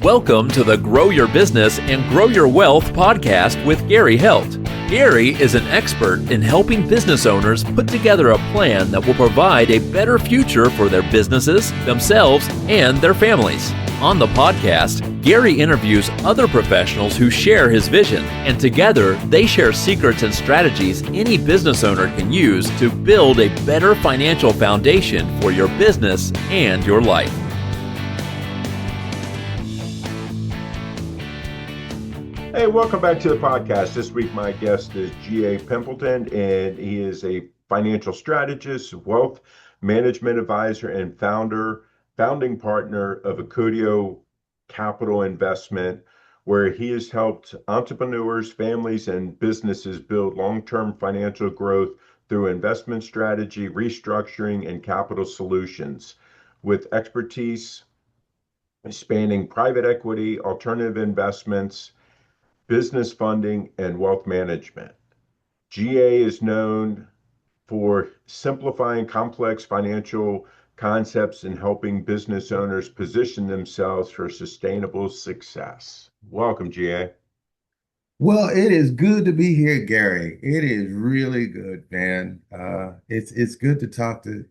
Welcome to the Grow Your Business and Grow Your Wealth podcast with Gary Heldt. Gary is an expert in helping business owners put together a plan that will provide a better future for their businesses, themselves, and their families. On the podcast, Gary interviews other professionals who share his vision, and together they share secrets and strategies any business owner can use to build a better financial foundation for your business and your life. Hey, welcome back to the podcast. This week, my guest is G.A. Pimpleton, and he is a financial strategist, wealth management advisor, and founding partner of Accudo Capital Investment, where he has helped entrepreneurs, families, and businesses build long-term financial growth through investment strategy, restructuring, and capital solutions, with expertise spanning private equity, alternative investments, business funding, and wealth management. GA is known for simplifying complex financial concepts and helping business owners position themselves for sustainable success. Welcome, GA. Well, it is good to be here, Gary. It is really good, man. It's good to talk to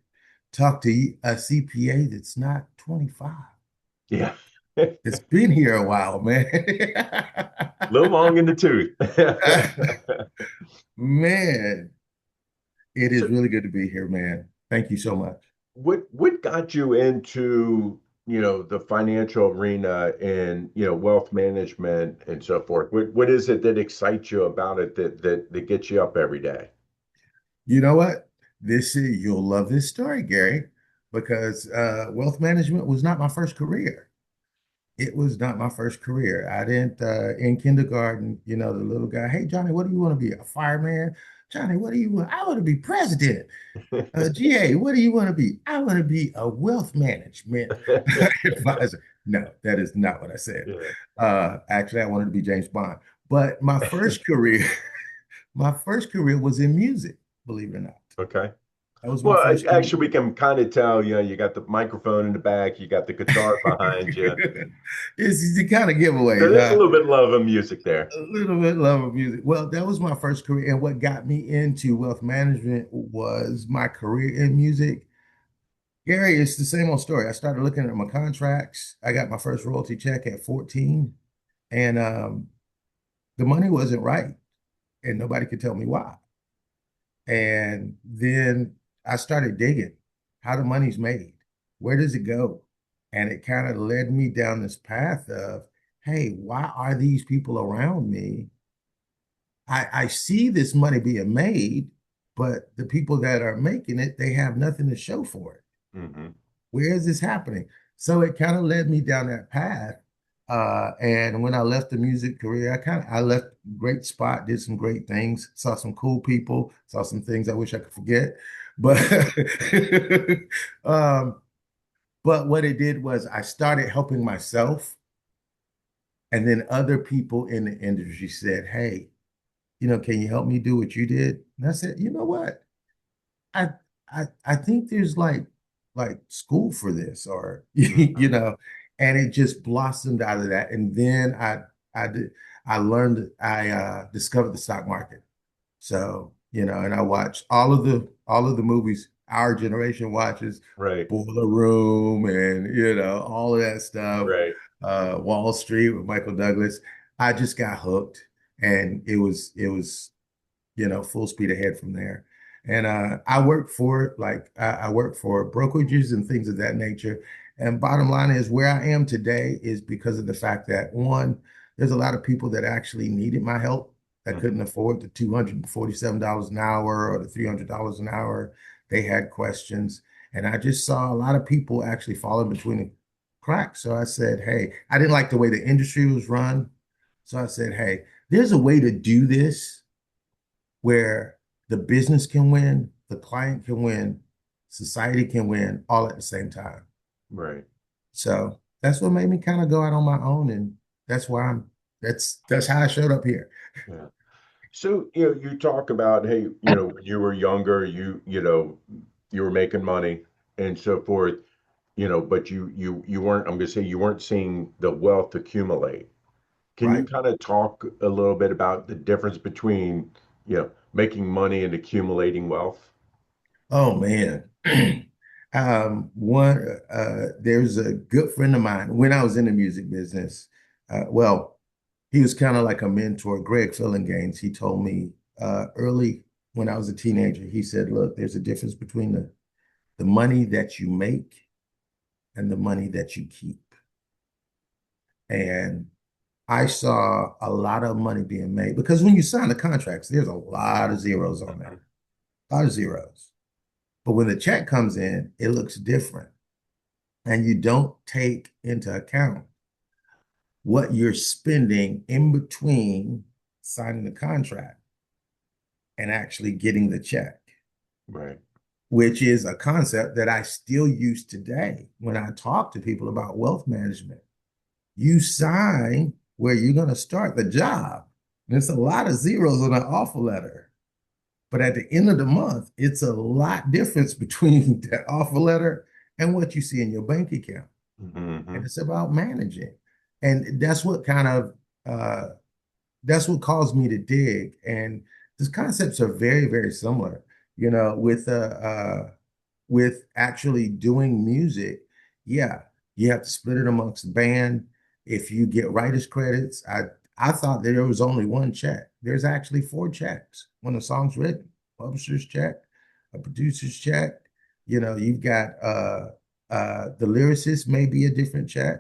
a CPA that's not 25. Yeah. It's been here a while, man. A little long in the tooth. Man, it is So really good to be here, man. Thank you so much. what got you into, the financial arena and, wealth management and so forth? What is it that excites you about it that gets you up every day? You know what? You'll love this story, Gary, because wealth management was not my first career. It was not my first career. I didn't, in kindergarten, the little guy, hey, Johnny, what do you want to be? A fireman? Johnny, what do you want? I want to be president. GA, what do you want to be? I want to be a wealth management advisor. No, that is not what I said. Yeah. Actually, I wanted to be James Bond. But my first career, was in music, believe it or not. Okay. That was my Well, first career. actually, we can kind of tell, you got the microphone in the back, you got the guitar behind you. It's the kind of So giveaways, there's a huh? little bit of love of music there. A little bit love of music. Well, that was my first career. And what got me into wealth management was my career in music. Gary, it's the same old story. I started looking at my contracts. I got my first royalty check at 14, and the money wasn't right, and nobody could tell me why. And then I started digging how the money's made. Where does it go? And it kind of led me down this path of, hey, why are these people around me? I see this money being made, but the people that are making it, they have nothing to show for it. Mm-hmm. Where is this happening? So it kind of led me down that path. And when I left the music career, I left a great spot, did some great things, saw some cool people, saw some things I wish I could forget. But um, but what it did was I started helping myself. And then other people in the industry said, hey, can you help me do what you did? And I said, you know what? I I think there's like school for this, or Mm-hmm. and it just blossomed out of that. And then I did I learned I discovered the stock market. So, and I watched all of the movies our generation watches, Right, Boiler Room, and all of that stuff, right. Wall Street with Michael Douglas. I just got hooked, and it was full speed ahead from there. And I work for I work for brokerages and things of that nature. And bottom line is where I am today is because of the fact that one, there's a lot of people that actually needed my help that couldn't Mm-hmm. afford the $247 an hour or the $300 an hour. They had questions. And I just saw a lot of people actually falling between the cracks. So I said, hey, I didn't like the way the industry was run. So I said, hey, there's a way to do this where the business can win, the client can win, society can win all at the same time. Right. So that's what made me kind of go out on my own, and that's why that's how I showed up here. Yeah. So, you talk about, hey, when you were younger, you were making money and so forth. but you weren't, I'm going to say you weren't seeing the wealth accumulate. Can you right? kind of talk a little bit about the difference between, making money and accumulating wealth? Oh man. There's a good friend of mine when I was in the music business. Well, he was kind of like a mentor, Greg Gaines. He told me early when I was a teenager, he said, look, there's a difference between the money that you make and the money that you keep. And I saw a lot of money being made because when you sign the contracts, there's a lot of zeros on there, a lot of zeros. But when the check comes in, it looks different. And you don't take into account what you're spending in between signing the contract and actually getting the check, Right. which is a concept that I still use today when I talk to people about wealth management. You sign where you're going to start the job. There's a lot of zeros on an offer letter. But at the end of the month, it's a lot difference between that offer letter and what you see in your bank account. And Hmm. it's about managing. And uh, that's what caused me to dig. And these concepts are very, very similar, with actually doing music. Yeah, you have to split it amongst the band. If you get writers credits, I thought there was only one check. There's actually four checks when a song's written: publisher's check, a producer's check. You've got the lyricist may be a different check.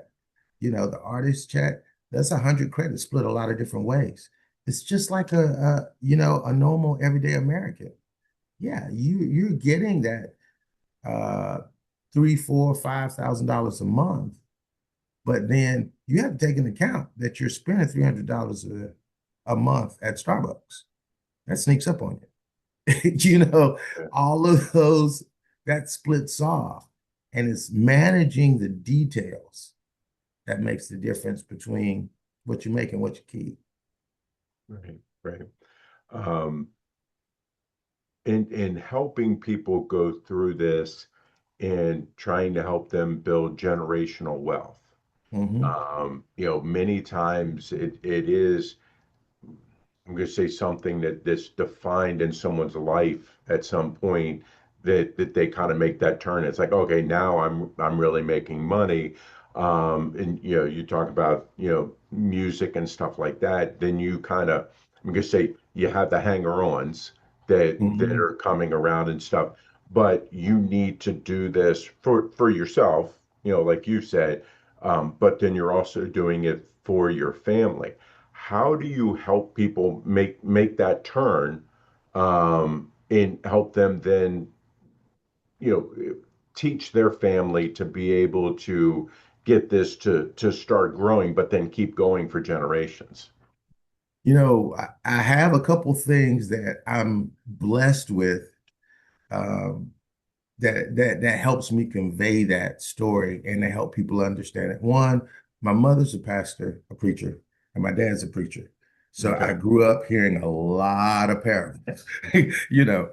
The artist check. That's 100 credits split a lot of different ways. It's just like a normal everyday American. Yeah, you're getting that uh, three, four, $5,000 a month. But then you have to take into account that you're spending $300 a month at Starbucks. That sneaks up on you. All of those that splits off, and it's managing the details that makes the difference between what you make and what you keep. Right. Right. Um, in helping people go through this and trying to help them build generational wealth. Hmm. Many times it is, I'm going to say something that's defined in someone's life at some point that they kind of make that turn. It's like, okay, now I'm really making money. And you talk about, music and stuff like that, then you kind of, I'm going to say you have the hanger-ons that Hmm. are coming around and stuff, but you need to do this for yourself, like you said, but then you're also doing it for your family. How do you help people make that turn, and help them then, you know, teach their family to be able to get this to start growing, but then keep going for generations? I have a couple things that I'm blessed with, um, that helps me convey that story and to help people understand it. One, my mother's a pastor, a preacher, and my dad's a preacher. So I Okay. grew up hearing a lot of parables.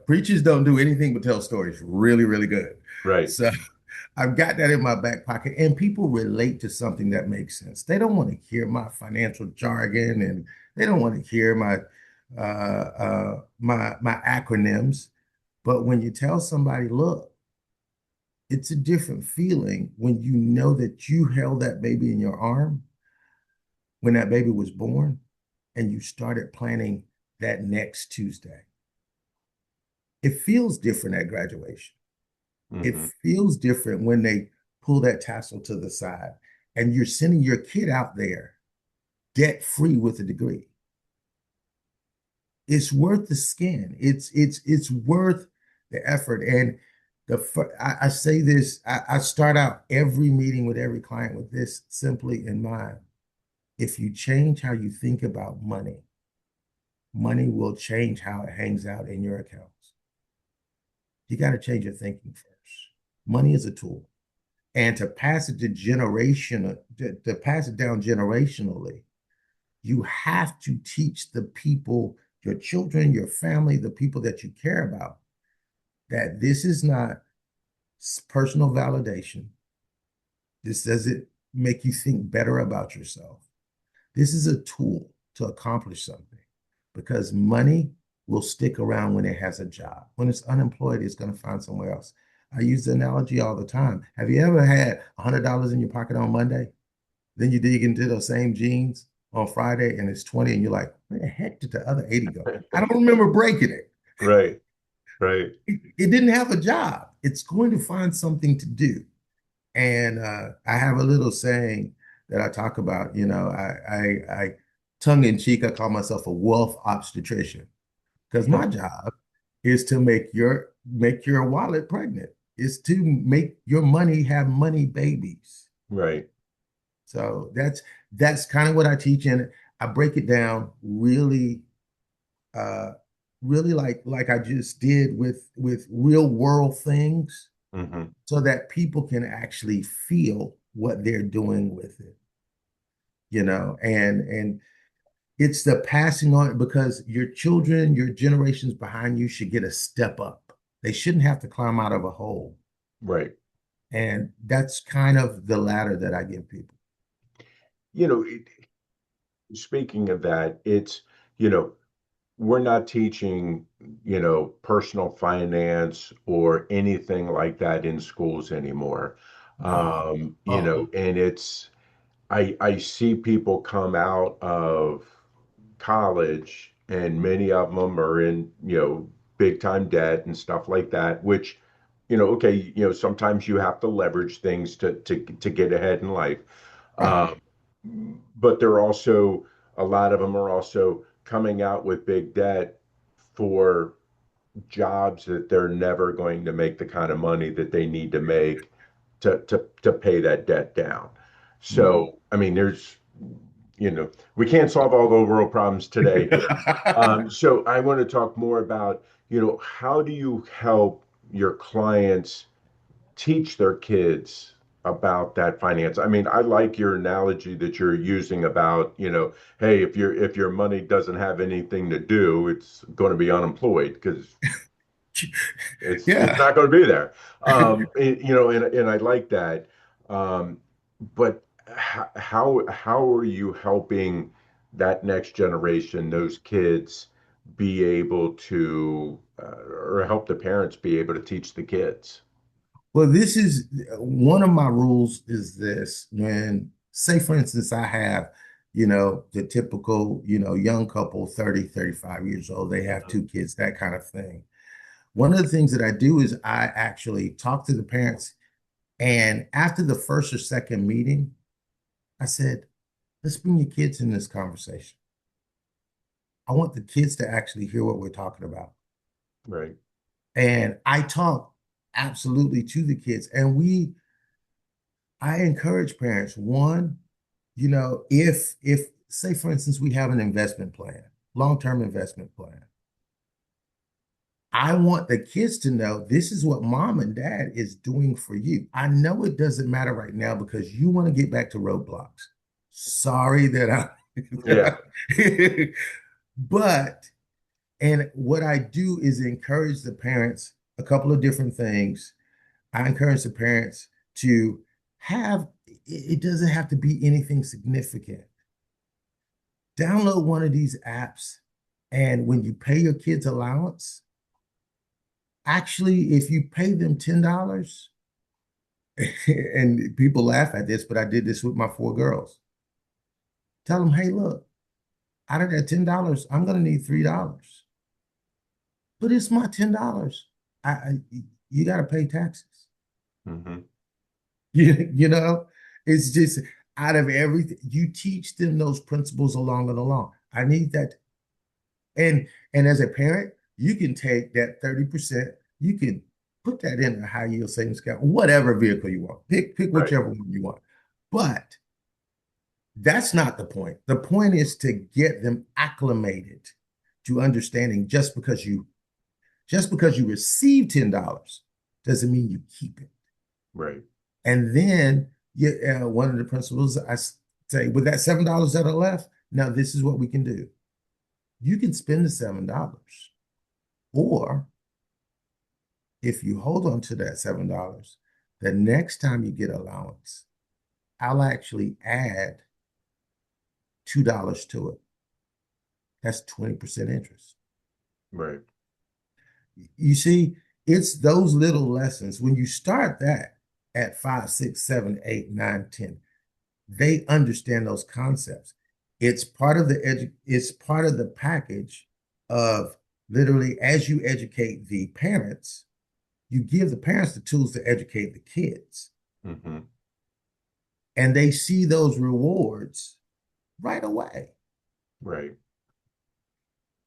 Preachers don't do anything but tell stories really, really good. Right. So I've got that in my back pocket, and people relate to something that makes sense. They don't want to hear my financial jargon, and they don't want to hear my acronyms. But when you tell somebody, look, it's a different feeling when you know that you held that baby in your arm when that baby was born and you started planning that next Tuesday. It feels different at graduation. It Hmm. feels different when they pull that tassel to the side and you're sending your kid out there debt free with a degree. It's worth the skin. It's worth the effort. And I say this, I start out every meeting with every client with this simply in mind. If you change how you think about money, money will change how it hangs out in your accounts. You got to change your thinking first. Money is a tool. And to pass it to pass it down generationally, you have to teach the people, your children, your family, the people that you care about, that this is not personal validation. This doesn't make you think better about yourself. This is a tool to accomplish something because money will stick around when it has a job. When it's unemployed, it's going to find somewhere else. I use the analogy all the time. Have you ever had $100 in your pocket on Monday? Then you dig into those same jeans on Friday and it's 20 and you're like, where the heck did the other 80 go? I don't remember breaking it. Right. Right. It didn't have a job. It's going to find something to do. And I have a little saying that I talk about, I tongue in cheek, I call myself a wealth obstetrician because my job is to make your wallet pregnant, is to make your money have money babies. Right. So that's kind of what I teach, and I break it down really, uh, really like I just did with real world things, Mm-hmm. so that people can actually feel what they're doing with it, and it's the passing on because your children, your generations behind you should get a step up. They shouldn't have to climb out of a hole. Right. And that's kind of the ladder that I give people. You know, speaking of that, it's, you know, we're not teaching, personal finance or anything like that in schools anymore. No. Oh, And I see people come out of college and many of them are in, big time debt and stuff like that, which, okay, sometimes you have to leverage things to get ahead in life. right. Um, but they're also, a lot of them are also coming out with big debt for jobs that they're never going to make the kind of money that they need to make to pay that debt down. Mhm. So, I mean, we can't solve all the world problems today here. So I want to talk more about, how do you help your clients teach their kids about that finance? I mean, I like your analogy that you're using about, hey, if your money doesn't have anything to do, it's going to be unemployed because it's Yeah. not going to be there. And I like that. Um, but how are you helping that next generation, those kids, be able to, or help the parents be able to teach the kids? Well, this is one of my rules is this when, say, for instance, I have, the typical, young couple, 30, 35 years old, they have Mhm. two kids, that kind of thing. One of the things that I do is I actually talk to the parents. And after the first or second meeting, I said, let's bring your kids in this conversation. I want the kids to actually hear what we're talking about. Right. And I talk absolutely to the kids. And I encourage parents, one, if say for instance, we have an investment plan, long-term investment plan. I want the kids to know this is what mom and dad is doing for you. I know it doesn't matter right now because you want to get back to roadblocks. Sorry that Yeah. I, but, and what I do is encourage the parents a couple of different things. I encourage the parents to have, it doesn't have to be anything significant. Download one of these apps, and when you pay your kids allowance, actually, if you pay them $10, and people laugh at this, but I did this with my four girls. Tell them, hey, look, out of that $10, I'm going to need $3. But it's my $10. I you got to pay taxes. Hmm. You know, it's just out of everything, you teach them those principles along and along. I need that. And as a parent, you can take that 30%, you can put that in a high yield savings account, whatever vehicle you want. Pick Right. whichever one you want. But that's not the point. The point is to get them acclimated to understanding just because you receive $10 doesn't mean you keep it. Right. And then one of the principles I say, with that $7 that are left, now this is what we can do. You can spend the $7, or if you hold on to that $7, the next time you get allowance, I'll actually add $2 to it. That's 20% interest. Right. You see, it's those little lessons. When you start that at 5, 6, 7, 8, 9, 10, they understand those concepts. It's part of the package of literally as you educate the parents, you give the parents the tools to educate the kids. Hmm. And they see those rewards right away. Right.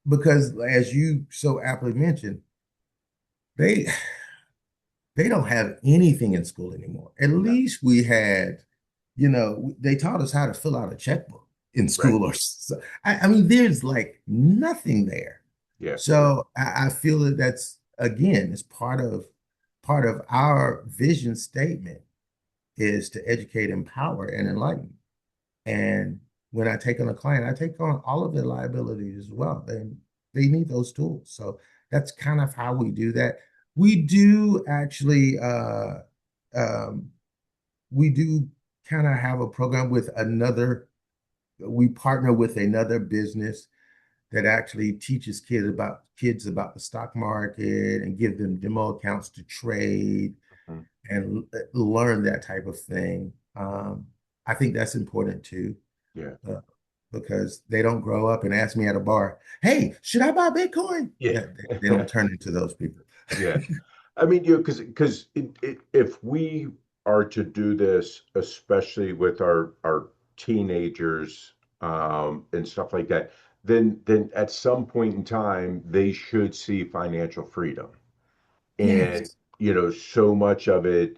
Because as you so aptly mentioned, they they don't have anything in school anymore. At No. least we had, they taught us how to fill out a checkbook in Right. school or so. I mean, there's like nothing there. Yeah. Yeah. So I feel that that's again, it's part of our vision statement is to educate, empower, and enlighten. And when I take on a client, I take on all of their liabilities as well. They need those tools. So that's kind of how we do that. We do actually um, we do kind of have a program with we partner with another business that actually teaches kids about the stock market and give them demo accounts to trade Mhm. and learn that type of thing. I think that's important too, Yeah. uh, because they don't grow up and ask me at a bar, "Hey, should I buy Bitcoin?" Yeah. They don't turn into those people. Yeah. I mean, because if we are to do this, especially with our teenagers and stuff like that, then at some point in time they should see financial freedom. And Yes. so much of it,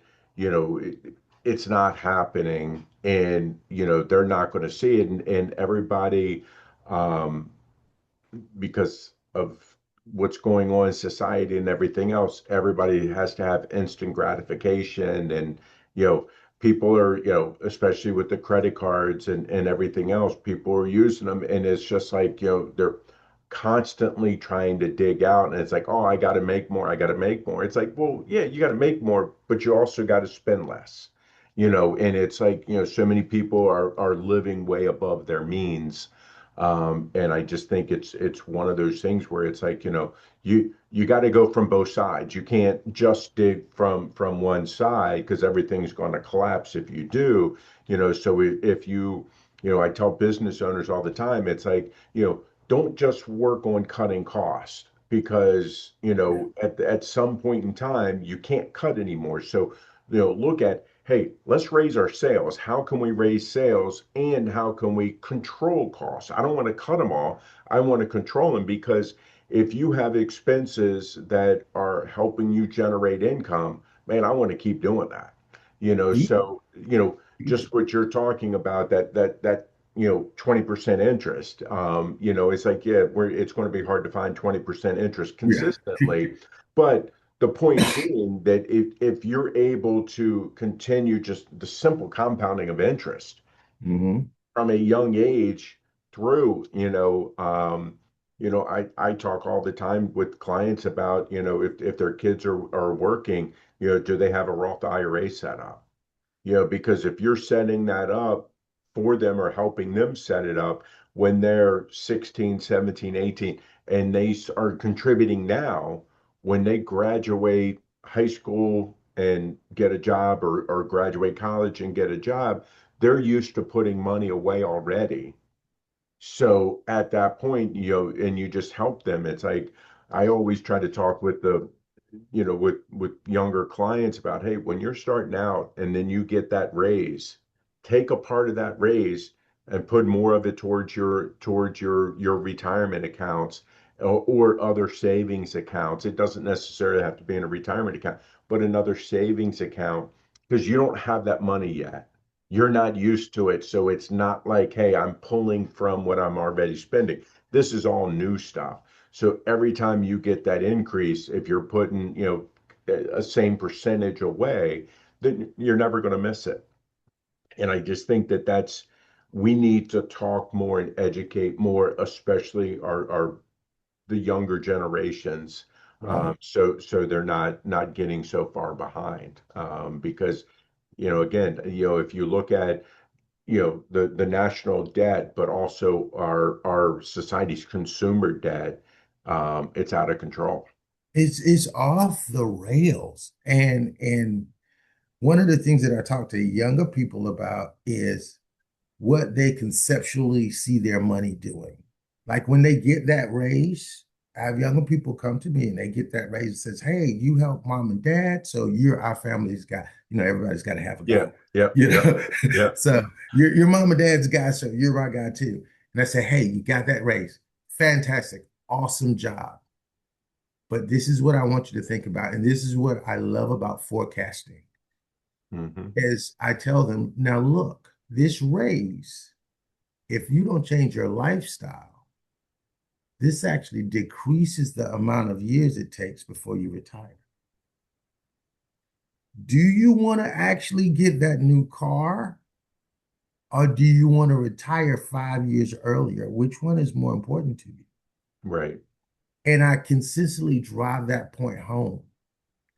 it's not happening, and they're not going to see it, and everybody, um, because of what's going on in society and everything else, everybody has to have instant gratification. And, you know, people are, especially with the credit cards and everything else, people are using them. And it's just like, they're constantly trying to dig out. And it's like, oh, I got to make more. I got to make more. It's like, well, yeah, you got to make more, but you also got to spend less. And it's like, so many people are living way above their means, and I just think it's one of those things where it's like, you got to go from both sides. You can't just dig from one side because everything's going to collapse if you do. So if I tell business owners all the time, it's like, don't just work on cutting costs because, at some point in time you can't cut anymore. So, look at, hey, let's raise our sales. How can we raise sales and how can we control costs? I don't want to cut them all. I want to control them because if you have expenses that are helping you generate income, man, I want to keep doing that. So, just what you're talking about, that 20% interest, it's like, yeah, it's going to be hard to find 20% interest Yeah. consistently. But the point being that if you're able to continue just the simple compounding of interest Hmm. from a young age through, I talk all the time with clients about, if their kids are working, do they have a Roth IRA set up? Because if you're setting that up for them or helping them set it up when they're 16, 17, 18, and they are contributing now, when they graduate high school and get a job, or graduate college and get a job, they're used to putting money away already. So at that point, and you just help them. It's like I always try to talk with with younger clients about, hey, when you're starting out and then you get that raise, take a part of that raise and put more of it towards your retirement accounts, or other savings accounts. It doesn't necessarily have to be in a retirement account, but another savings account, because you don't have that money yet. You're not used to it. So it's not like, hey, I'm pulling from what I'm already spending. This is all new stuff. So every time you get that increase, if you're putting, a same percentage away, then you're never going to miss it. And I just think we need to talk more and educate more, especially our the younger generations, Right. so they're not getting so far behind, because again, if you look at, the national debt, but also our society's consumer debt, it's out of control. It's off the rails. And one of the things that I talk to younger people about is what they conceptually see their money doing. Like when they get that raise, I have younger people come to me and they get that raise and says, "Hey, you help mom and dad, so you're our family's guy. Everybody's got to have a Yeah, go. yeah, You yeah, know, yeah. so you're mom and dad's guy, so you're our guy too." And I say, "Hey, you got that raise. Fantastic, awesome job. But this is what I want you to think about, and this is what I love about forecasting." Hmm. Is I tell them, now look, this raise, if you don't change your lifestyle, this actually decreases the amount of years it takes before you retire. Do you want to actually get that new car, or do you want to retire 5 years earlier? Which one is more important to you? Right. And I consistently drive that point home.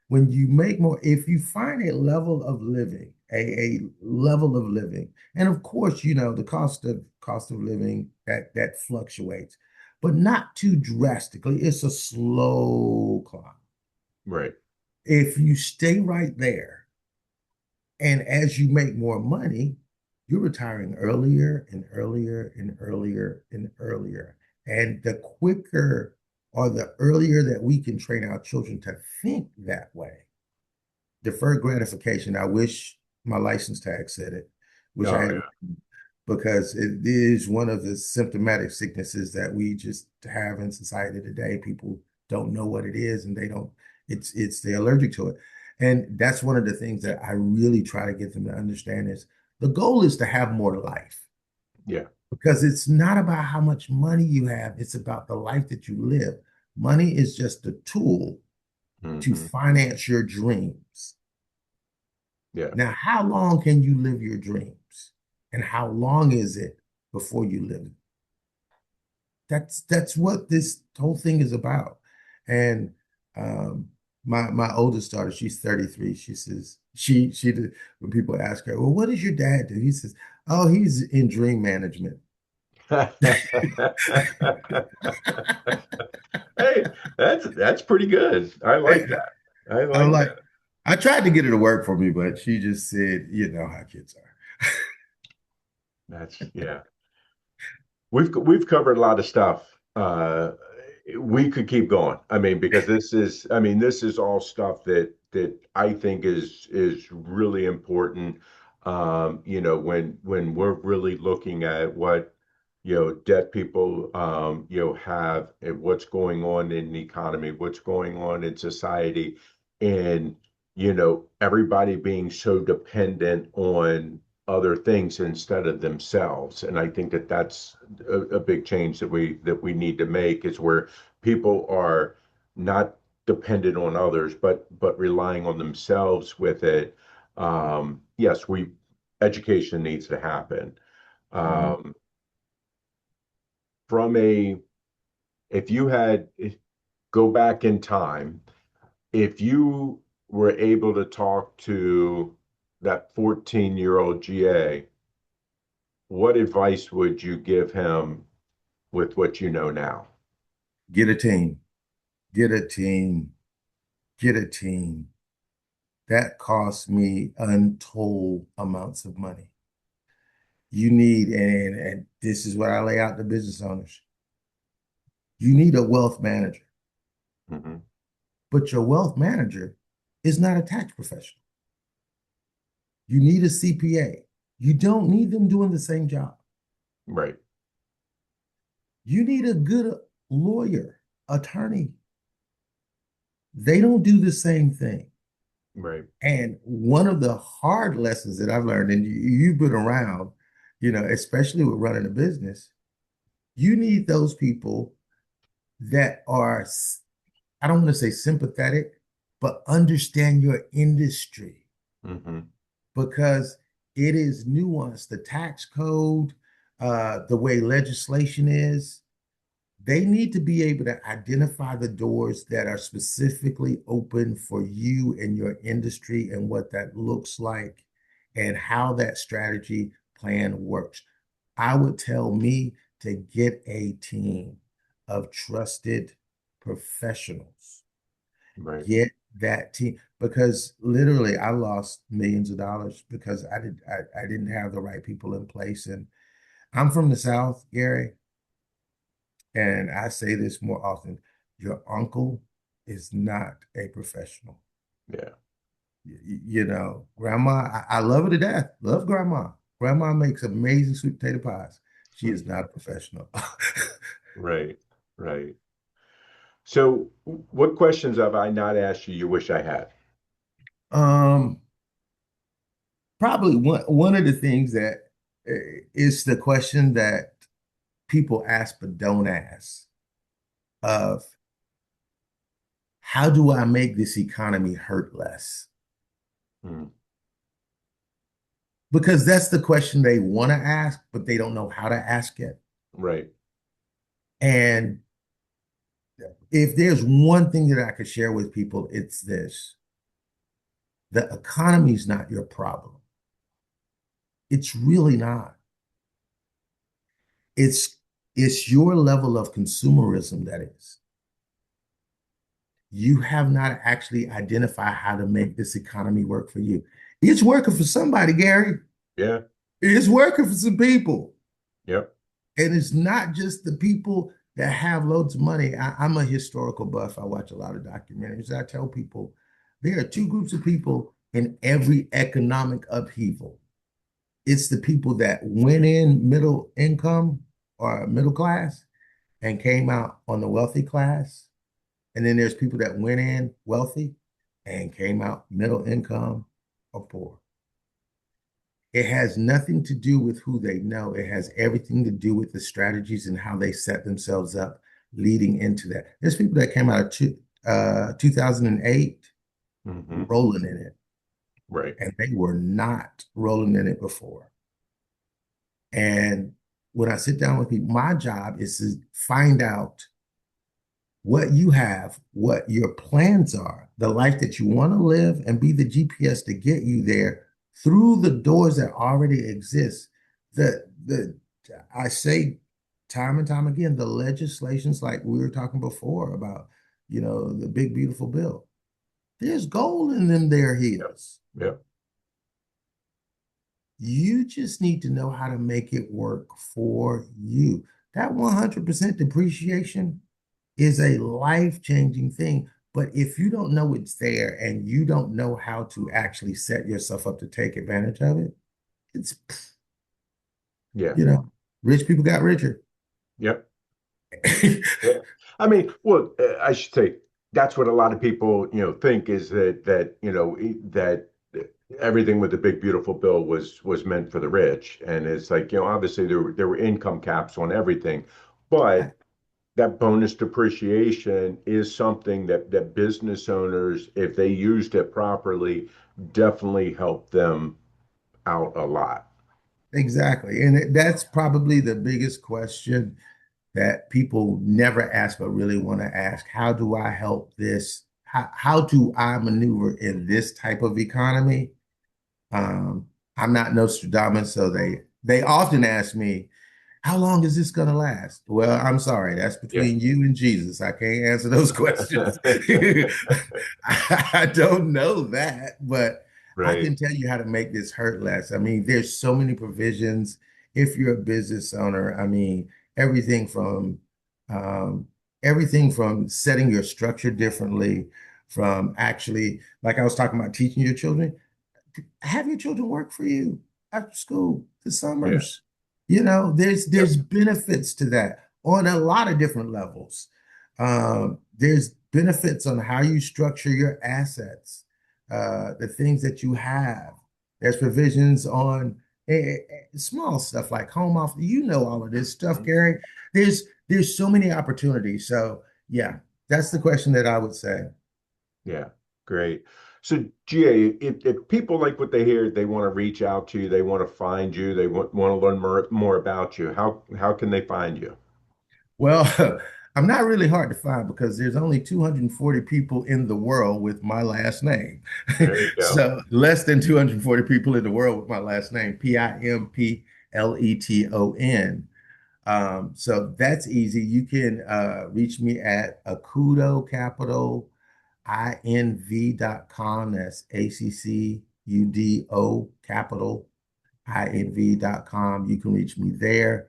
When you make more, if you find a level of living, a level of living, and of course, the cost of living that fluctuates, but not too drastically. It's a slow climb. Right. If you stay right there, and as you make more money, you're retiring earlier and earlier and earlier and earlier. And the quicker or the earlier that we can train our children to think that way, deferred gratification. I wish my license tag said it. Wish I Oh, had, yeah. because it is one of the symptomatic sicknesses that we just have in society today. People don't know what it is, and they don't. They're allergic to it, and that's one of the things that I really try to get them to understand is the goal is to have more life, Yeah. because it's not about how much money you have. It's about the life that you live. Money is just a tool to Hmm. finance your dreams. Yeah. Now, how long can you live your dreams? And how long is it before you live it? That's what this whole thing is about. And um, my oldest daughter, she's 33. She says she did, when people ask her, "Well, what does your dad do?" He says, "Oh, he's in dream management." Hey, that's pretty good. I like that. I I'm like like, that. I tried to get her to work for me, but she just said, "You know how kids are." Yeah. We've covered a lot of stuff. We could keep going. I mean, because this is all stuff that I think is really important. When we're really looking at what debt people have, and what's going on in the economy, what's going on in society, and everybody being so dependent on other things instead of themselves. And I think that that's a big change that we need to make, is where people are not dependent on others, but relying on themselves with it. Yes, we education needs to happen. Mhm. Um, from a if you had go back in time, if you were able to talk to that 14-year-old GA, what advice would you give him with what you know now? Get a team, get a team, get a team. That costs me untold amounts of money. You need, and this is what I lay out to business owners. You need a wealth manager, Hmm. but your wealth manager is not a tax professional. You need a CPA. You don't need them doing the same job. Right, You need a good lawyer, attorney. They don't do the same thing. right. And one of the hard lessons that I've learned, and you've been around, especially with running a business, you need those people that are, I don't want to say sympathetic, but understand your industry, Hmm. because it is nuanced. The tax code, the way legislation is, they need to be able to identify the doors that are specifically open for you and your industry and what that looks like. and how that strategy plan works. I would tell me to get a team of trusted professionals. Right. Get that team because literally I lost millions of dollars because I didn't have the right people in place. And I'm from the South, Gary, and I say this more often. Your uncle is not a professional. Yeah. Grandma, I love her to death. Love grandma. Grandma makes amazing sweet potato pies. She is not a professional. Right. Right. So, what questions have I not asked you you wish I had? Um, Probably one of the things that is the question that people ask but don't ask of how do I make this economy hurt less? Mm, Because that's the question they want to ask, but they don't know how to ask it. right. And if there's one thing that I could share with people, it's this: the economy is not your problem. It's really not. It's it's your level of consumerism that is. You have not actually identified how to make this economy work for you. It's working for somebody, Gary. Yeah. It's working for some people. Yep. And it's not just the people that have loads of money. I'm a historical buff. I watch a lot of documentaries. I tell people there are two groups of people in every economic upheaval. It's the people that went in middle income or middle class and came out on the wealthy class. And then there's people that went in wealthy and came out middle income or poor. It has nothing to do with who they know. It has everything to do with the strategies and how they set themselves up leading into that. There's people that came out of 2008 Hmm. rolling in it, Right. and they were not rolling in it before. And when I sit down with people, my job is to find out what you have, what your plans are, the life that you want to live, and be the GPS to get you there through the doors that already exist. The I say time and time again, the legislations like we were talking before about, the big beautiful bill. There's gold in them there Yep. hills. Yep. You just need to know how to make it work for you. That 100% depreciation is a life-changing thing. But if you don't know it's there and you don't know how to actually set yourself up to take advantage of it, it's, Yeah. you know, rich people got richer. Yep. Yeah. I mean, well, I should say that's what a lot of people, think is that everything with the big beautiful bill was meant for the rich, and it's like, obviously there were income caps on everything, but that bonus depreciation is something that business owners, if they used it properly, definitely help them out a lot. Exactly. And that's probably the biggest question that people never ask but really want to ask. How do I help this? How do I maneuver in this type of economy? Um, I'm not Nostradamus, so they often ask me, how long is this going to last? Well, I'm sorry, that's Yeah. between you and Jesus. I can't answer those questions. I don't know that, but I Right. can tell you how to make this hurt less. I mean, there's so many provisions. If you're a business owner, I mean, everything from um, everything from setting your structure differently, from actually, like I was talking about teaching your children, have your children work for you after school, the Yeah. summers. There's Yep. benefits to that on a lot of different levels. There's benefits on how you structure your assets, the things that you have. There's provisions on small stuff like home office. You know all of this stuff, Mhm. Gary. There's so many opportunities. So yeah, that's the question that I would say. Yeah. Great. So, GA, if people like what they hear, they want to reach out to you, they want to find you, they want to learn more about you, how can they find you? Well, I'm not really hard to find because there's only 240 people in the world with my last name. There you go. So less than 240 people in the world with my last name, Pimpleton. So that's easy. You can reach me at Accudo Capital inv.com. That's ACCUDO Capital inv.com. You can reach me there.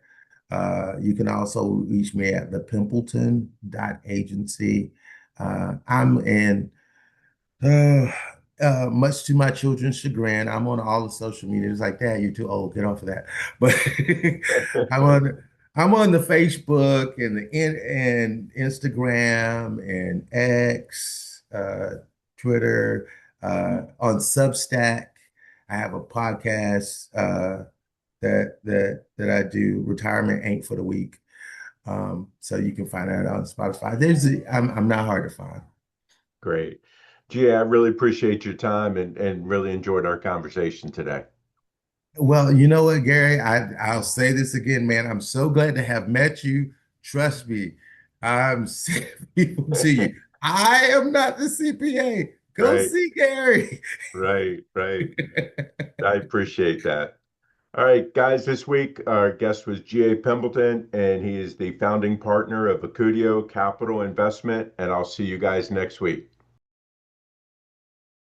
You can also reach me at the Pimpleton.agency. I'm in, much to my children's chagrin, I'm on all the social medias like that. You're too old, get off of that. But I'm on I'm on the Facebook and and Instagram and X, Twitter, on Substack. I have a podcast that I do. Retirement Ain't for the Weak. So you can find that on Spotify. I'm not hard to find. Great. GA, I really appreciate your time and really enjoyed our conversation today. Well, you know what, Gary? I'll say this again, man. I'm so glad to have met you. Trust me, I'm sending people to you. I am not the CPA. Go Right, see Gary. right. I appreciate that. All right, guys, this week our guest was GA Pimpleton, and he is the founding partner of Accudo Capital Investment, and I'll see you guys next week.